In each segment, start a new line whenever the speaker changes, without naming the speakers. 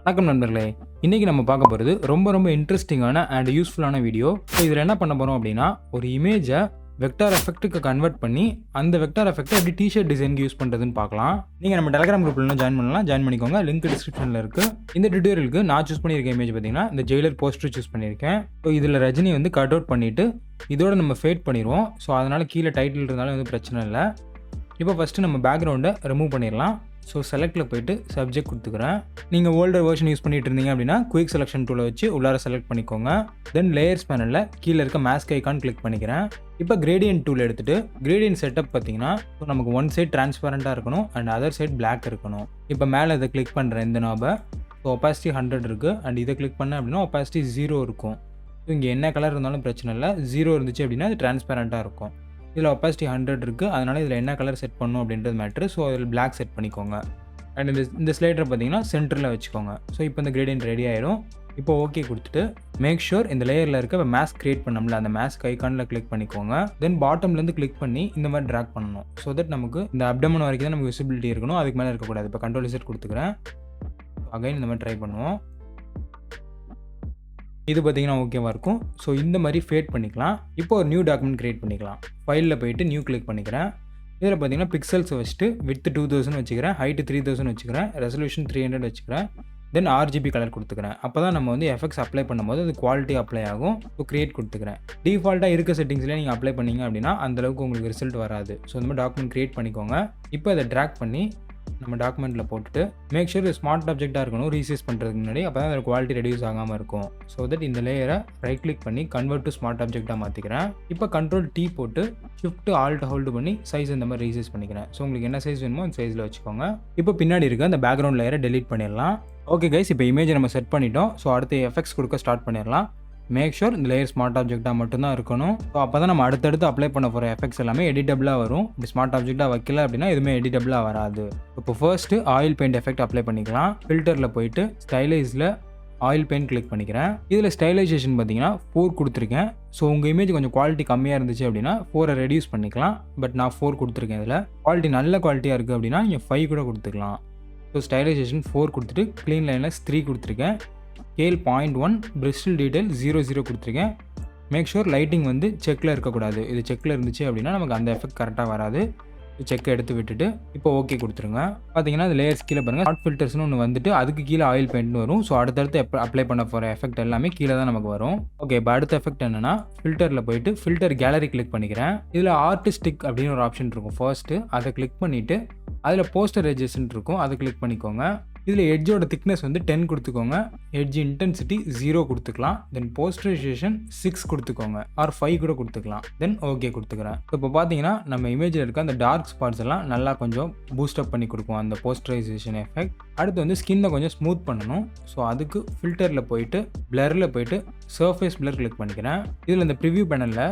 வணக்கம் நண்பர்களே. இன்னைக்கு நம்ம பார்க்க போகிறது ரொம்ப இன்ட்ரெஸ்டிங்கான அண்ட் யூஸ்ஃபுல்லான வீடியோ. ஸோ இதில் என்ன பண்ண போகிறோம் அப்படின்னா, ஒரு இமேஜை வெக்டார் எஃபெக்ட்டுக்கு கன்வெர்ட் பண்ணி அந்த வெக்டார் எஃபெக்ட்டை எப்படி டிஷர்ட் டிசைனுக்கு யூஸ் பண்ணுறதுன்னு பார்க்கலாம். நீங்கள் நம்ம டெலிகிராம் குரூப்ல ஜாயின் பண்ணலாம். ஜாயின் பண்ணிக்கோங்க. லிங்க் டிஸ்கிரிப்ஷனில் இருக்குது. இந்த டியூட்டோரியலுக்கு நான் சூஸ் பண்ணியிருக்க இமேஜ் பார்த்தீங்கன்னா இந்த ஜெயிலர் போஸ்டர் சூஸ் பண்ணியிருக்கேன். ஸோ இதில் ரஜினி வந்து கட் அவுட் பண்ணிவிட்டு இதோட நம்ம ஃபேட் பண்ணிடுவோம். ஸோ அதனால் கீழே டைட்டில் இருந்தாலும் எதுவும் பிரச்சனை இல்லை. இப்போ ஃபஸ்ட்டு நம்ம பேக்ரவுண்டை ரிமூவ் பண்ணிடலாம். ஸோ செலக்டில் போய்ட்டு சப்ஜெக்ட் கொடுத்துக்கிறேன். நீங்கள் ஓல்டர் வெர்ஷன் யூஸ் பண்ணிட்டு இருந்தீங்க அப்படின்னா குயிக் செலெக்ஷன் டூலை வச்சு உள்ளார செலக்ட் பண்ணிக்கோங்க. தென் லேயர்ஸ் பேனலில் கீழே இருக்க மாஸ்க் ஐக்கான் கிளிக் பண்ணிக்கிறேன். இப்போ கிரேடியன்ட் டூல் எடுத்துகிட்டு கிரேடியன்ட் செட்டப் பார்த்தீங்கன்னா ஸோ நமக்கு ஒன் சைட் டிரான்ஸ்பரண்ட்டாக இருக்கணும் அண்ட் அதர் சைட் பிளாக் இருக்கணும். இப்போ மேலே இதை கிளிக் பண்ணுறேன் இந்த நாபை. ஸோ ஒப்பாசிட்டி 100 இருக்குது அண்ட் இதை கிளிக் பண்ணேன் அப்படின்னா ஒப்பாசிட்டி 0 இருக்கும். ஸோ இங்கே என்ன கலர் இருந்தாலும் பிரச்சனை இல்லை. 0 இருந்துச்சு அப்படின்னா அது டிரான்ஸ்பரண்ட்டாக இருக்கும். இதில் ஒப்பாசிட்டி 100 இருக்குது. அதனால் இதில் என்ன கலர் செட் பண்ணணும் அப்படின்றது மேட்ரு. ஸோ அதில் பிளாக் செட் பண்ணிக்கோங்க. அண்ட் இந்த ஸ்லைடரை பார்த்தீங்கன்னா சென்டரில் வச்சுக்கோங்க. ஸோ இப்போ இந்த கிரேடியன்ட் ரெடி ஆயிடும். இப்போ ஓகே கொடுத்துட்டு மேக் ஷூர் இந்த லேயரில் இருக்க மாஸ்க் கிரியேட் பண்ணோம்ல அந்த மாஸ்க் ஐக்கானில் கிளிக் பண்ணிக்கோங்க. தென் பாட்டம்லேருந்து கிளிக் பண்ணி இந்த மாதிரி ட்ராக் பண்ணணும். ஸோ தட் நமக்கு இந்த அப்டமன் வரைக்கும் தான் நமக்கு விசிபிலிட்டி இருக்கணும். அதுக்கு மேலே இருக்கக்கூடாது. இப்போ கண்ட்ரோல் Z கொடுத்துக்கிறேன். அகைன் இந்த மாதிரி ட்ரை பண்ணுவோம். இது பார்த்தீங்கன்னா ஓகேவாக இருக்கும். ஸோ இந்த மாதிரி ஃபேட் பண்ணிக்கலாம். இப்போ ஒரு நியூ டாக்குமெண்ட் க்ரியேட் பண்ணிக்கலாம். ஃபைலில் போய்ட்டு நியூ கிளிக் பண்ணிக்கிறேன். இதில் பார்த்தீங்கன்னா பிக்சல்ஸ் வச்சுட்டு வித் 2000 வச்சுக்கிறேன், ஹைட்டு 3000 வச்சுக்கிறேன், ரெசல்யூஷன் 300 வச்சுக்கிறேன். தென் RGB கலர் கொடுத்துக்கிறேன். அப்போ தான் நம்ம வந்து எஃபெக்ட்ஸ் அப்ளை பண்ணும்போது அது குவாலிட்டி அப்ளை ஆகும். ஸோ க்ரியேட் கொடுத்துக்கிறேன். டிஃபால்ட்டாக இருக்க செட்டிங்ஸ்லேயே நீங்கள் அப்ளை பண்ணிங்க அப்படின்னா அந்தளவுக்கு உங்களுக்கு ரிசல்ட் வராது. ஸோ இந்த மாதிரி டாக்குமெண்ட் க்ரியேட் பண்ணிக்கோங்க. இப்போ அதை ட்ராக் பண்ணி நம்ம டாக்குமெண்ட்டில் போட்டுட்டு மேக் ஷூர் ஸ்மார்ட் ஆப்ஜெக்டாக இருக்கணும் ரீசைஸ் பண்ணுறதுக்கு முன்னாடி. அப்போ தான் அதோட குவாலிட்டி ரெடியூஸ் ஆகாமல் இருக்கும். ஸோ தட் இந்த லேயரை ரைட் கிளிக் பண்ணி கன்வெர்ட் டு ஸ்மார்ட் ஆப்ஜெக்டாக மாற்றிக்கிறேன். இப்போ கண்ட்ரோல் T போட்டு ஷிஃப்ட் ஆல்ட் ஹோல்டு பண்ணி சைஸ் இந்த மாதிரி ரீசைஸ் பண்ணிக்கிறேன். ஸோ உங்களுக்கு என்ன சைஸ் வேணுமோ அந்த சைஸில் வச்சுக்கோங்க. இப்போ பின்னாடி இருக்க அந்த பேக்ரவுண்ட் லேயரை டெலீட் பண்ணிடலாம். ஓகே கைஸ், இப்போ இமேஜை நம்ம செட் பண்ணிட்டோம். ஸோ அடுத்து எஃபெக்ட்ஸ் கொடுக்க ஸ்டார்ட் பண்ணிடலாம். மேக் ஷூர் இந்த லேயர் ஸ்மார்ட் ஆப்ஜெக்டாக மட்டும்தான் இருக்கணும். ஸோ அப்போ தான் நம்ம அடுத்தடுத்து அப்ளை பண்ண போகிற எஃபெக்ட்ஸ் எல்லாமே எடிட்டபிளாக வரும். இப்படி ஸ்மார்ட் ஆப்ஜெக்டாக வைக்கல அப்படின்னா எதுவுமே எடிட்டபிளாக வராது. இப்போ first oil paint effect apply பண்ணிக்கலாம். ஃபில்டரில் போயிட்டு ஸ்டைலைஸில் ஆயில் பெயிண்ட் கிளிக் பண்ணிக்கிறேன். இதில் ஸ்டைலைசேஷன் பார்த்தீங்கன்னா 4 கொடுத்துருக்கேன். ஸோ உங்கள் இமேஜ் கொஞ்சம் குவாலிட்டி கம்மியாக இருந்துச்சு அப்படின்னா 4 ரெடியூஸ் பண்ணிக்கலாம். பட் நான் 4 கொடுத்துருக்கேன். இதில் குவாலிட்டி நல்ல குவாலிட்டியாக இருக்குது அப்படின்னா நீங்கள் 5 கூட கொடுத்துக்கலாம். ஸோ ஸ்டைலைசேஷன் 4 கொடுத்துட்டு க்ளீன் லைனில் 3 கொடுத்துருக்கேன். ஸ்கேல் 0.1 பிரிஸ்டல் டீடைல் 0 கொடுத்துருக்கேன். மேக் ஷூர் லைட்டிங் வந்து செக்கில் இருக்கக்கூடாது. இது செக்கில் இருந்துச்சு அப்படின்னா நமக்கு அந்த எஃபெக்ட் கரெக்டாக வராது. செக்கை எடுத்து விட்டுட்டு இப்போ ஓகே கொடுத்துருங்க. பார்த்தீங்கன்னா அது லேயர்ஸ் கீழே பாருங்கள் ஷார்ட் ஃபில்டர்ஸ்னு ஒன்று வந்துட்டு அதுக்கு கீழே ஆயில் பெயிண்ட்னு வரும். ஸோ அடுத்தடுத்து அப்ளை பண்ண போகிற எஃபெக்ட் எல்லாமே கீழே தான் நமக்கு வரும். ஓகே, இப்போ அடுத்த எஃபெக்ட் என்னன்னா ஃபில்டரில் போயிட்டு ஃபில்டர் கேலரி கிளிக் பண்ணிக்கிறேன். இதில் ஆர்டிஸ்டிக் அப்படின்னு ஒரு ஆப்ஷன் இருக்கும். ஃபர்ஸ்ட்டு அதை கிளிக் பண்ணிவிட்டு அதில் போஸ்டர் எட்ஜஸ்ன்னு இருக்கும். அதை கிளிக் பண்ணிக்கோங்க. இதில் எட்ஜோட திக்னஸ் வந்து 10 கொடுத்துக்கோங்க. எட்ஜ் இன்டென்சிட்டி 0 கொடுத்துக்கலாம். தென் போஸ்டரைசேஷன் 6 கொடுத்துக்கோங்க. ஆர் 5 கூட கொடுத்துக்கலாம். தென் ஓகே கொடுத்துக்கிறேன். இப்போ பார்த்தீங்கன்னா நம்ம இமேஜில் இருக்க அந்த டார்க் ஸ்பாட்ஸ் எல்லாம் நல்லா கொஞ்சம் பூஸ்டப் பண்ணி கொடுக்கும் அந்த போஸ்டரைசேஷன் எஃபெக்ட். அடுத்து வந்து ஸ்கின்னை கொஞ்சம் ஸ்மூத் பண்ணணும். ஸோ அதுக்கு ஃபில்டரில் போயிட்டு பிளரில் போயிட்டு சர்ஃபேஸ் பிளர் கிளிக் பண்ணிக்கிறேன். இதில் இந்த ப்ரிவ்யூ பேனலில்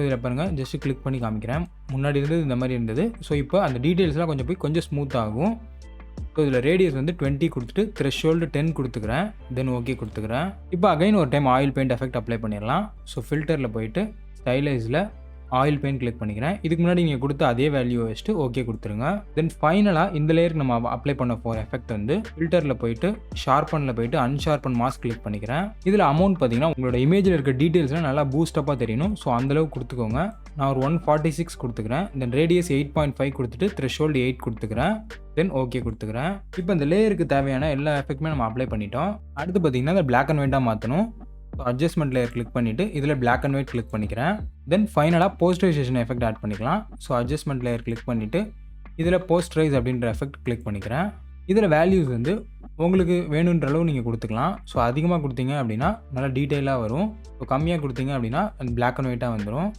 இதில் பாருங்கள் ஜஸ்ட் கிளிக் பண்ணி காமிக்கிறேன். முன்னாடி இருந்தது இந்த மாதிரி இருந்தது. ஸோ இப்போ அந்த டீட்டெயில்ஸ்லாம் கொஞ்சம் போய் கொஞ்சம் ஸ்மூத் ஆகும். ஸோ இதில் ரேடியஸ் வந்து 20 கொடுத்துட்டு த்ரெஷ்ஹோல்டு 10 கொடுத்துக்கிறேன். தென் ஓகே கொடுத்துக்கிறேன். இப்போ அகைன் ஒரு time oil paint effect apply பண்ணிடலாம். ஸோ ஃபில்டரில் போயிட்டு ஸ்டைலைஸில் ஆயில் பெயிண்ட் கிளிக் பண்ணிக்கிறேன். இதுக்கு முன்னாடி நீங்கள் கொடுத்த அதே வேல்யூ வச்சுட்டு ஓகே கொடுத்துருங்க. தென் ஃபைனலாக இந்த லேயருக்கு நம்ம அப்ளை பண்ண போகிற எஃபெக்ட் வந்து ஃபில்டரில் போயிட்டு ஷார்பனில் போயிட்டு அன்ஷார்பன் மாஸ்க் கிளிக் பண்ணிக்கிறேன். இதில் அமௌண்ட் பார்த்தீங்கன்னா உங்களோட இமேஜில் இருக்க டீட்டெயில்ஸ்லாம் நல்லா பூஸ்டப்பாக தெரியணும். ஸோ அந்தளவுக்கு கொடுத்துக்கோங்க. நான் ஒரு 146 கொடுத்துக்கிறேன். தென் ரேடியஸ் 8.5 கொடுத்துட்டு த்ரெஷ்ஹோல்டு 8 கொடுத்துக்கிறேன். தென் ஓகே கொடுத்துக்கிறேன். இப்போ இந்த லேயருக்கு தேவையான எல்லா எஃபெக்ட்டுமே நம்ம அப்ளை பண்ணிட்டோம். அடுத்து பார்த்தீங்கன்னா இந்த பிளாக் அண்ட் ஒயிட்டாக மாற்றணும். ஸோ அட்ஜஸ்ட்மெண்ட் லேயர் கிளிக் பண்ணிவிட்டு இதில் பிளாக் அண்ட் ஒயிட் கிளிக் பண்ணிக்கிறேன். தென் ஃபைனலாக போஸ்டரைசேஷன் எஃபெக்ட் ஆட் பண்ணிக்கலாம். ஸோ அட்ஜஸ்ட்மெண்ட் லேயர் கிளிக் பண்ணிவிட்டு இதில் போஸ்டரைஸ் அப்படின்ற எஃபெக்ட் கிளிக் பண்ணிக்கிறேன். இதில் வேல்யூஸ் வந்து உங்களுக்கு வேணுன்ற அளவு நீங்கள் கொடுத்துக்கலாம். ஸோ அதிகமாக கொடுத்தீங்க அப்படின்னா நல்லா டீட்டெயிலாக வரும். ஸோ கம்மியாக கொடுத்தீங்க அப்படின்னா பிளாக் அண்ட் ஒயிட்டாக வந்துடும்.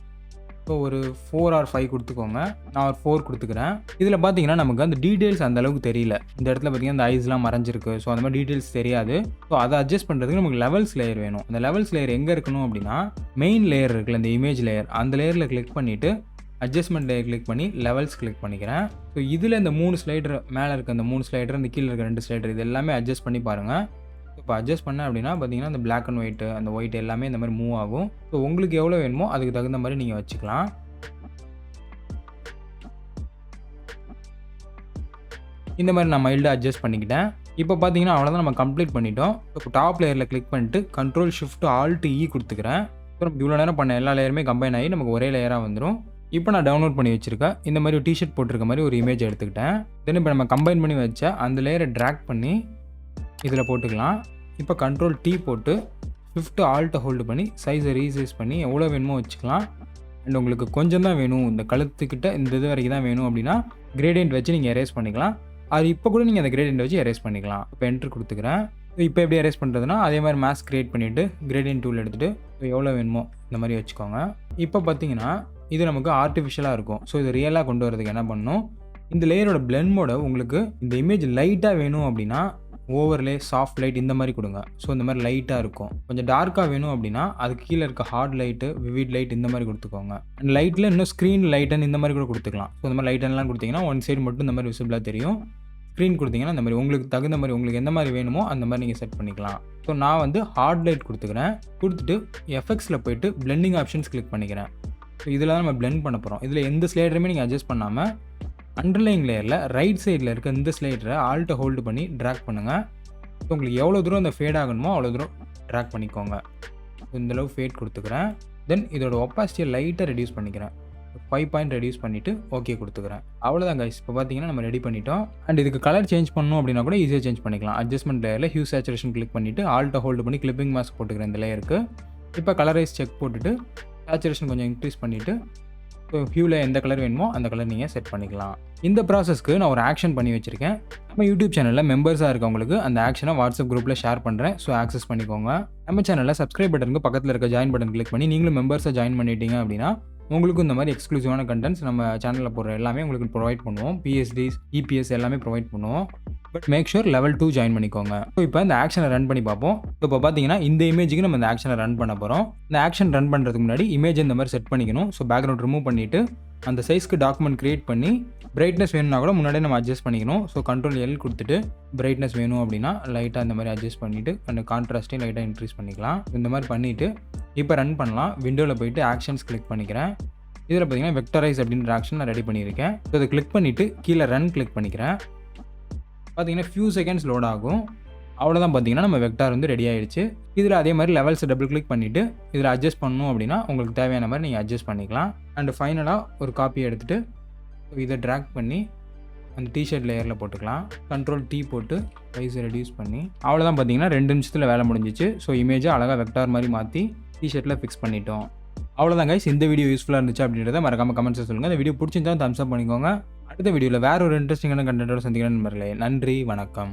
ஸோ ஒரு 4 or 5 கொடுத்துக்கோங்க. நான் ஒரு 4 கொடுத்துக்கிறேன். இதில் பார்த்தீங்கன்னா நமக்கு அந்த டீட்டெயில்ஸ் அந்த அளவுக்கு தெரியல. இந்த இடத்துல பார்த்தீங்கன்னா அந்த ஐஸ்லாம் மறைஞ்சிருக்கு. ஸோ அந்த மாதிரி டீட்டெயில்ஸ் தெரியாது. ஸோ அதை அட்ஜஸ்ட் பண்ணுறதுக்கு நமக்கு லெவல்ஸ் லேயர் வேணும். அந்த லெவல்ஸ் லேயர் எங்கே இருக்கணும் அப்படின்னா மெயின் லேயர் இருக்குல்ல இந்த இமேஜ் லேயர் அந்த லேயரில் கிளிக் பண்ணிவிட்டு அட்ஜஸ்ட்மெண்ட் லேயர் கிளிக் பண்ணி லெவல்ஸ் கிளிக் பண்ணிக்கிறேன். ஸோ இதில் இந்த 3 ஸ்லைடர் மேலே இருக்க அந்த 3 ஸ்லைடர் இந்த கீழே இருக்க 2 ஸ்லைடர் இது எல்லாமே அட்ஜஸ்ட் பண்ணி பாருங்கள். இப்போ அட்ஜஸ்ட் பண்ணேன் அப்படின்னா பார்த்தீங்கன்னா அந்த பிளாக் அண்ட் ஒயிட்டு அந்த ஒயிட் எல்லாமே இந்த மாதிரி மூவ் ஆகும். ஸோ உங்களுக்கு எவ்வளோ வேணுமோ அதுக்கு தகுந்த மாதிரி நீங்கள் வச்சுக்கலாம். இந்த மாதிரி நான் மைல்டாக அட்ஜஸ்ட் பண்ணிக்கிட்டேன். இப்போ பார்த்தீங்கன்னா அவ்வளோதான் நம்ம கம்ப்ளீட் பண்ணிட்டோம். இப்போ டாப் லேயரில் கிளிக் பண்ணிட்டு Ctrl Shift Alt E கொடுத்துக்கிறேன். அப்புறம் இவ்வளோ நேரம் பண்ண எல்லா லேயருமே கம்பைன் ஆகி நமக்கு ஒரே லேயராக வந்துடும். இப்போ நான் டவுன்லோட் பண்ணி வச்சிருக்கேன். இந்த மாதிரி ஒரு டிஷர்ட் போட்டிருக்க மாதிரி ஒரு இமேஜ் எடுத்துக்கிட்டேன். தென் இப்போ நம்ம கம்பைன் பண்ணி வச்ச அந்த லேயரை ட்ராக் பண்ணி இதில் போட்டுக்கலாம். இப்போ Ctrl T போட்டு Shift Alt ஹோல்டு பண்ணி சைஸை ரீசைஸ் பண்ணி எவ்வளோ வேணுமோ வச்சுக்கலாம். அண்ட் உங்களுக்கு கொஞ்சம் தான் வேணும், இந்த கழுத்துக்கிட்ட இந்த இது வரைக்கும் தான் வேணும் அப்படின்னா கிரேடியன்ட் வச்சு நீங்கள் எரேஸ் பண்ணிக்கலாம். அது இப்போ கூட நீங்கள் அந்த கிரேடியன்ட் வச்சு எரேஸ் பண்ணிக்கலாம். இப்போ என்ட்ரு கொடுத்துக்கிறேன். இப்போ எப்படி எரேஸ் பண்ணுறதுனா அதே மாதிரி மாஸ்க் கிரியேட் பண்ணிவிட்டு கிரேடியன்ட் டூல் எடுத்துகிட்டு எவ்வளோ வேணுமோ இந்த மாதிரி வச்சுக்கோங்க. இப்போ பார்த்தீங்கன்னா இது நமக்கு ஆர்டிஃபிஷியலாக இருக்கும். ஸோ இது ரியலாக கொண்டு வரதுக்கு என்ன பண்ணணும், இந்த லேயரோட பிளெண்ட் மோட உங்களுக்கு இந்த இமேஜ் லைட்டாக வேணும் அப்படின்னா ஓவர்லே சாஃப்ட் லைட் இந்த மாதிரி கொடுங்க. ஸோ இந்த மாதிரி லைட்டாக இருக்கும். கொஞ்சம் டார்க்காக வேணும் அப்படின்னா அதுக்கு கீழே இருக்க ஹார்ட் லைட்டு, விவிட் லைட் இந்த மாதிரி கொடுத்துக்கோங்க. அண்ட் லைட்டில் இன்னும் ஸ்க்ரீன் லைட்டன் இந்த மாதிரி கூட கொடுத்துக்கலாம். ஸோ இந்த மாதிரி லைட்டன்லாம் கொடுத்தீங்கன்னா ஒன் சைடு மட்டும் இந்த மாதிரி விசிபிளாக தெரியும். ஸ்க்ரீன் கொடுத்தீங்கன்னா இந்த மாதிரி உங்களுக்கு தகுந்த மாதிரி உங்களுக்கு எந்த மாதிரி வேணுமோ அந்த மாதிரி நீங்கள் செட் பண்ணிக்கலாம். ஸோ நான் வந்து ஹார்ட் லைட் கொடுத்துக்கிறேன். கொடுத்துட்டு எஃபெக்ட்ஸில் போய்ட்டு பிளெண்டிங் ஆப்ஷன்ஸ் கிளிக் பண்ணிக்கிறேன். ஸோ இதில் தான் நம்ம பிளெண்ட் பண்ண போகிறோம். இதில் எந்த ஸ்லைடருமே நீங்கள் அட்ஜஸ்ட் பண்ணாமல் அண்டர்லைங் லேயரில் ரைட் சைடில் இருக்க இந்த ஸ்லைடரை ஆல்ட்டை ஹோல்டு பண்ணி ட்ராக் பண்ணுங்கள். ஸோ உங்களுக்கு எவ்வளோ தூரம் அந்த ஃபேட் ஆகணுமோ அவ்வளோ தூரம் ட்ராக் பண்ணிக்கோங்க. இந்தளவு ஃபேட் கொடுத்துக்கிறேன். தென் இதோட ஒப்பாசிட்டியை லைட்டாக ரெடியூஸ் பண்ணிக்கிறேன். 5 பாயிண்ட் ரெடியூஸ் பண்ணிவிட்டு ஓகே கொடுத்துக்கிறேன். அவ்வளோதான் கைஸ். இப்போ பார்த்தீங்கன்னா நம்ம ரெடி பண்ணிட்டோம். அண்ட் இதுக்கு கலர் சேஞ்ச் பண்ணணும் அப்படின்னா கூட ஈஸியாக சேஞ்ச் பண்ணிக்கலாம். அட்ஜஸ்ட்மெண்ட் லேயரில் ஹியூ சேச்சுரேஷன் கிளிக் பண்ணிவிட்டு ஆல்ட்டை ஹோல்டு பண்ணி கிளிப்பிங் மாஸ்க் போட்டுக்கிறேன் இந்த லேயருக்கு. இப்போ கலரைஸ் செக் போட்டுட்டு சேச்சுரேஷன் கொஞ்சம் இன்க்ரீஸ் பண்ணிவிட்டு ஸோ ஹியூவில் எந்த கலர் வேணுமோ அந்த கலர் நீங்கள் செட் பண்ணிக்கலாம். இந்த ப்ராசஸ்க்கு நான் ஒரு ஆக்ஷன் பண்ணி வச்சுருக்கேன். நம்ம யூடியூப் சேனலில் மெம்பர்ஸாக இருக்கவங்களுக்கு அந்த ஆக்ஷனை வாட்ஸ்அப் குரூப்பில் ஷேர் பண்ணுறேன். ஸோ ஆக்சஸ் பண்ணிக்கோங்க. நம்ம சேனலில் சப்ஸ்கிரைப் பட்டனுக்கு பக்கத்தில் இருக்க ஜாயின் பட்டன் கிளிக் பண்ணி நீங்களும் மெம்பர்ஸை ஜாயின் பண்ணிட்டீங்க அப்படின்னா உங்களுக்கும் இந்த மாதிரி எக்ஸ்க்ளூசிவான கண்டென்ட்ஸ் நம்ம சேனலில் போடுற எல்லாமே உங்களுக்கு ப்ரொவைட் பண்ணுவோம். பிஎஸ்டிஸ், இபிஎஸ் எல்லாமே ப்ரொவைட் பண்ணுவோம். But make sure level 2 join பண்ணிக்கோங்க. ஸோ இப்போ இந்த ஆக்ஷனை ரன் பண்ணி பார்ப்போம். இப்போ பார்த்தீங்கன்னா இந்த இமேஜுக்கு நம்ம இந்த ஆக்ஷனை ரன் பண்ண போகிறோம். இந்த ஆக்ஷன் ரன் பண்ணுறதுக்கு முன்னாடி இமேஜ் இந்த மாதிரி செட் பண்ணிக்கணும். ஸோ பேக்ரவுண்ட் ரிமூவ் பண்ணிவிட்டு அந்த சைஸ்க்கு டாக்குமெண்ட் கிரியேட் பண்ணி பிரைட்னஸ் வேணும்னா கூட முன்னாடியே நம்ம அட்ஜஸ்ட் பண்ணிக்கணும். ஸோ Ctrl L கொடுத்துட்டு பிரைட்னஸ் வேணும் அப்படின்னா லைட்டாக இந்த மாதிரி அட்ஜஸ்ட் பண்ணிவிட்டு அந்த கான்ட்ராஸ்ட்டையும் லைட்டாக இன்க்ரீஸ் பண்ணிக்கலாம். இந்த மாதிரி பண்ணிவிட்டு இப்போ ரன் பண்ணலாம். விண்டோவில் போயிட்டு ஆக்ஷன்ஸ் கிளிக் பண்ணிக்கிறேன். இதில் பார்த்தீங்கன்னா வெக்டரைஸ் அப்படின்ற ஆக்ஷன் நான் ரெடி பண்ணியிருக்கேன். ஸோ இதை கிளிக் பண்ணிவிட்டு கீழே ரன் கிளிக் பண்ணிக்கிறேன். பார்த்தீங்கன்னா ஃபியூ செகண்ட்ஸ் லோட் ஆகும். அவ்வளோதான். பார்த்தீங்கன்னா நம்ம வெக்டார் வந்து ரெடி ஆகிடுச்சு. இதில் அதே மாதிரி லெவல்ஸை டபுள் கிளிக் பண்ணிவிட்டு இதில் அட்ஜஸ்ட் பண்ணணும் அப்படின்னா உங்களுக்கு தேவையான மாதிரி நீங்கள் அட்ஜஸ்ட் பண்ணிக்கலாம். அண்ட் ஃபைனலாக ஒரு காப்பி எடுத்துகிட்டு இதை ட்ராக் பண்ணி அந்த டிஷர்ட் லேயரில் போட்டுக்கலாம். Ctrl T போட்டு சைஸை ரெடியூஸ் பண்ணி அவ்வளோதான். பார்த்தீங்கன்னா 2 நிமிஷத்தில் வேலை முடிஞ்சிச்சு. ஸோ இமேஜை அழகாக வெக்டார் மாதிரி மாற்றி டிஷர்ட்டில் ஃபிக்ஸ் பண்ணிட்டோம். அவ்வளோதான் கைஸ். இந்த வீடியோ யூஸ்ஃபுல்லாக இருந்துச்சு அப்படின்றத மறக்காமல் கமெண்ட்ஸில் சொல்லுங்கள். இந்த வீடியோ பிடிச்சிருந்தா தம்ஸ் அப் பண்ணிக்கோங்க. அடுத்த வீடியோவில் வேறு ஒரு இன்ட்ரெஸ்டிங்கான கண்டென்ட்டோட சந்திக்கிறேன் நண்பர்களே. நன்றி, வணக்கம்.